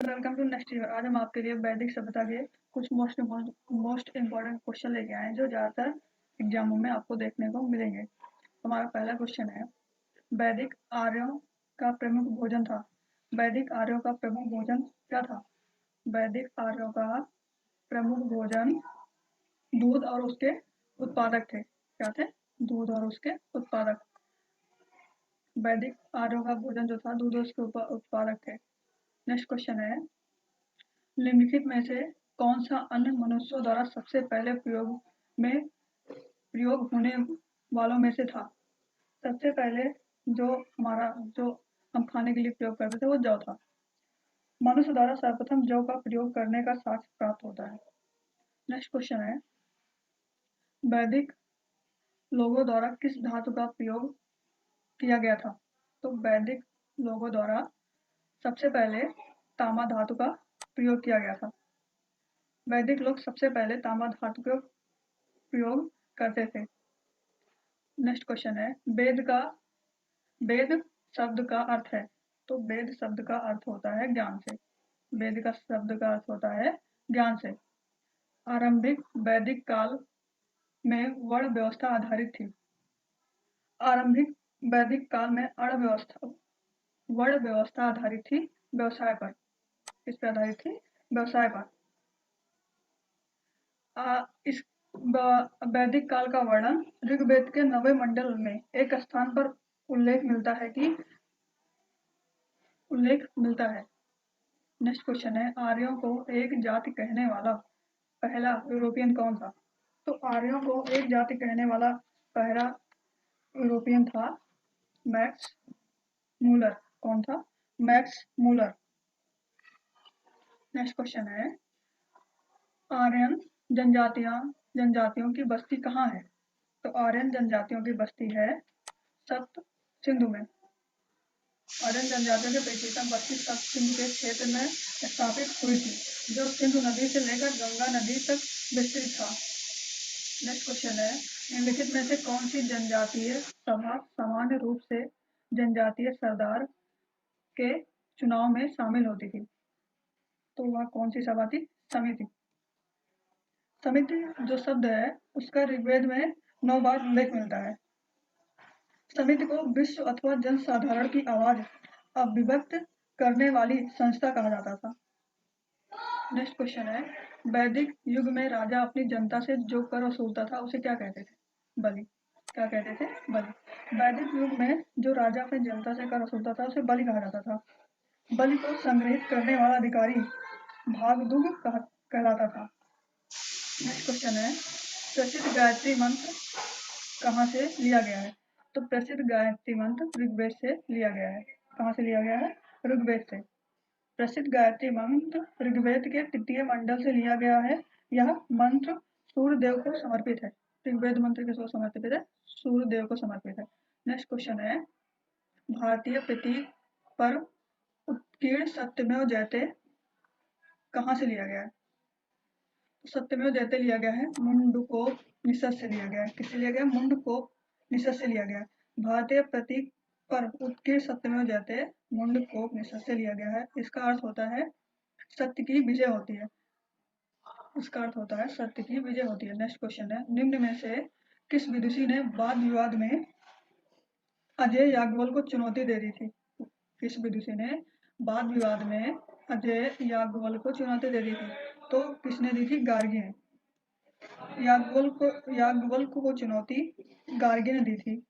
Welcome to next year. आज हम आपके लिए वैदिक सभ्यता के कुछ मोस्ट इम्पोर्टेंट क्वेश्चन लेके आए हैं जो ज़्यादातर एग्जामों में आपको देखने को मिलेंगे। हमारा पहला क्वेश्चन है, वैदिक आर्यों का प्रमुख भोजन था। वैदिक आर्यों का प्रमुख भोजन क्या था? वैदिक आर्यों का प्रमुख भोजन दूध और उसके उत्पादक थे। क्या थे? दूध और उसके उत्पादक। वैदिक आर्यों का भोजन जो था दूध और उसके उत्पादक थे। नेक्स्ट क्वेश्चन है, निम्नलिखित में से कौन सा अन्न मनुष्यों द्वारा सबसे पहले प्रयोग होने वालों में से था? सबसे पहले जो हम खाने के लिए प्रयोग करते थे वो जौ था। मनुष्य द्वारा सर्वप्रथम जौ का प्रयोग करने का साक्ष्य प्राप्त होता है। नेक्स्ट क्वेश्चन है, वैदिक लोगों द्वारा किस धातु का प्रयोग किया गया था? तो वैदिक लोगों द्वारा सबसे पहले तांबा धातु का प्रयोग किया गया था। वैदिक लोग सबसे पहले तांबा धातु का प्रयोग करते थे। नेक्स्ट क्वेश्चन है, वेद शब्द का अर्थ है। तो वेद शब्द का अर्थ होता है ज्ञान से। वेद का शब्द का अर्थ होता है ज्ञान से। आरंभिक वैदिक काल में वर्ण व्यवस्था आधारित थी। आरंभिक वैदिक काल में वर्ण व्यवस्था आधारित थी व्यवसाय पर। किस पे आधारित थी? व्यवसाय पर। इस वैदिक काल का वर्णन ऋग्वेद के 9वें मंडल में एक स्थान पर उल्लेख मिलता है। नेक्स्ट क्वेश्चन है, आर्यों को एक जाति कहने वाला पहला यूरोपियन कौन था? तो आर्यों को एक जाति कहने वाला पहला यूरोपियन था मैक्स मूलर। कौन था? Max Muller. नेक्स्ट क्वेश्चन है, आर्यन जनजातियों की बस्ती कहाँ है? तो आर्यन जनजातियों की बस्ती है सप्त सिंधु में। आर्यन जनजातियों की पेचीदा बस्ती सप्त सिंधु के क्षेत्र में स्थापित हुई थी, जो सिंधु नदी से लेकर गंगा नदी तक विस्तृत था। नेक्स्ट क्वेश्चन है, निम्नलिखित में से कौन सी जनजातीय सभा सामान्य रूप से जनजातीय सरदार के चुनाव में शामिल होती थी? तो वह कौन सी सभा थी? समिति। समिति जो शब्द है उसका ऋग्वेद में 9 बार उल्लेख मिलता है। समिति को विश्व अथवा जनसाधारण की आवाज अभिव्यक्त करने वाली संस्था कहा जाता था। नेक्स्ट क्वेश्चन है, वैदिक युग में राजा अपनी जनता से जो कर वसूलता था उसे क्या कहते थे? बलि। क्या कहते थे? बलि। वैदिक युग में जो राजा अपनी जनता से कर वसूलता था उसे बलि कहा जाता था। बलि को संग्रहित करने वाला अधिकारी भागदुग कहलाता था। नेक्स्ट क्वेश्चन है, प्रसिद्ध गायत्री मंत्र कहाँ से लिया गया है? तो प्रसिद्ध गायत्री मंत्र ऋग्वेद से लिया गया है। कहाँ से लिया गया है? ऋग्वेद से। प्रसिद्ध गायत्री मंत्र ऋग्वेद के तृतीय मंडल से लिया गया है। यह मंत्र सूर्य देव को समर्पित है। ऋग्वेद मंत्र किसको समर्पित है? सूर्य देव को समर्पित है। नेक्स्ट क्वेश्चन है, भारतीय प्रतीक पर उत्कीर्ण सत्यमेव जयते कहाँ से लिया गया है? सत्यमेव जयते लिया गया है मुंडकोपनिषद से लिया गया है। किससे लिया गया? मुंडकोपनिषद से लिया गया है। भारतीय प्रतीक पर उत्कीर्ण सत्यमेव जयते मुंडकोपनिषद से लिया गया है। इसका अर्थ होता है सत्य की विजय होती है। इसका अर्थ होता है सत्य की विजय होती है। नेक्स्ट क्वेश्चन है, निम्न में से किस विदुषी ने वाद विवाद में अजय याज्ञवल्क्य को चुनौती दे दी थी? किस विदुषी ने वाद विवाद में अजय याज्ञवल्क्य को चुनौती दे दी थी? तो किसने दी थी? गार्गी ने। याज्ञवल्क्य को चुनौती गार्गी ने दी थी।